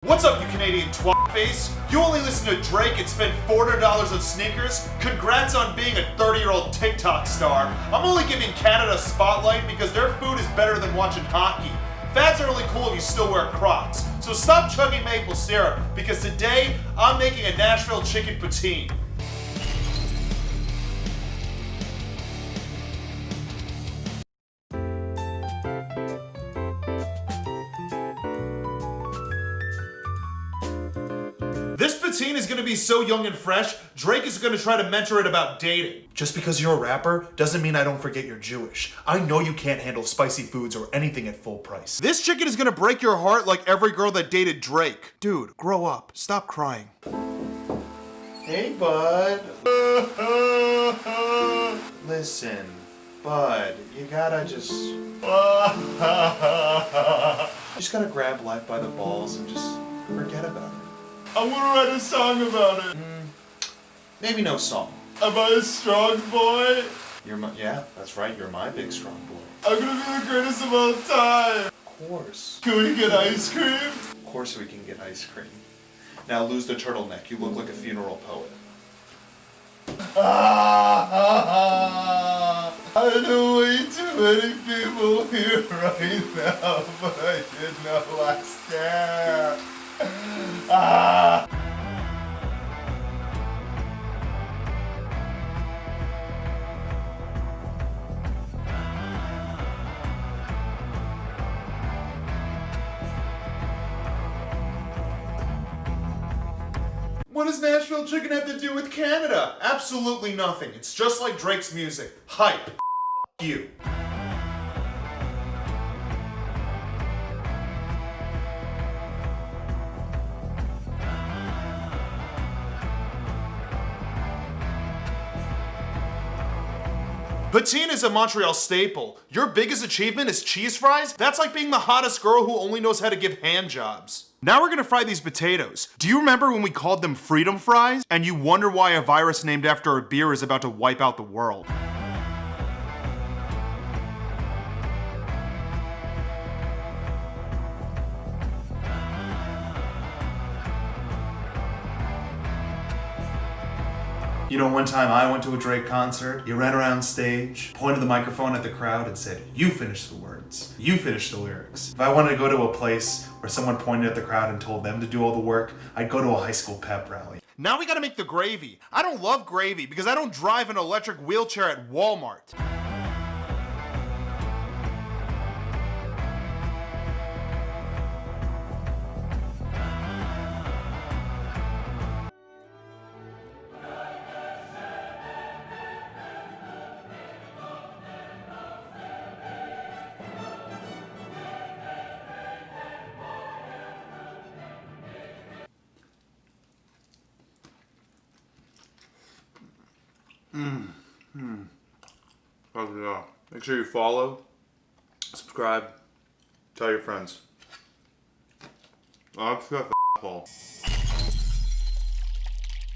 What's up, you Canadian twat face? You only listen to Drake and spend $400 on sneakers? Congrats on being a 30-year-old TikTok star. I'm only giving Canada a spotlight because their food is better than watching hockey. Fads are only cool if you still wear Crocs. So stop chugging maple syrup, because today I'm making a Nashville Chicken Poutine. This poutine is gonna be so young and fresh, Drake is gonna try to mentor it about dating. Just because you're a rapper doesn't mean I don't forget you're Jewish. I know you can't handle spicy foods or anything at full price. This chicken is gonna break your heart like every girl that dated Drake. Dude, grow up. Stop crying. Hey, bud. Listen, bud, you gotta just... You just gotta grab life by the balls and just forget about it. I'm gonna write a song about it. Maybe no song. Am I a strong boy? Yeah, that's right, you're my big strong boy. I'm gonna be the greatest of all time. Of course. Can we get ice cream? Of course we can get ice cream. Now lose the turtleneck, you look like a funeral poet. I know way too many people here right now, but I did not last there. What does Nashville chicken have to do with Canada? Absolutely nothing. It's just like Drake's music. Hype. F you. Poutine is a Montreal staple. Your biggest achievement is cheese fries? That's like being the hottest girl who only knows how to give hand jobs. Now we're gonna fry these potatoes. Do you remember when we called them freedom fries? And you wonder why a virus named after a beer is about to wipe out the world. You know, one time I went to a Drake concert, he ran around stage, pointed the microphone at the crowd and said, "You finish the words, you finish the lyrics." If I wanted to go to a place where someone pointed at the crowd and told them to do all the work, I'd go to a high school pep rally. Now we gotta make the gravy. I don't love gravy because I don't drive an electric wheelchair at Walmart. Oh yeah. Make sure you follow, subscribe, tell your friends. I'm just a asshole.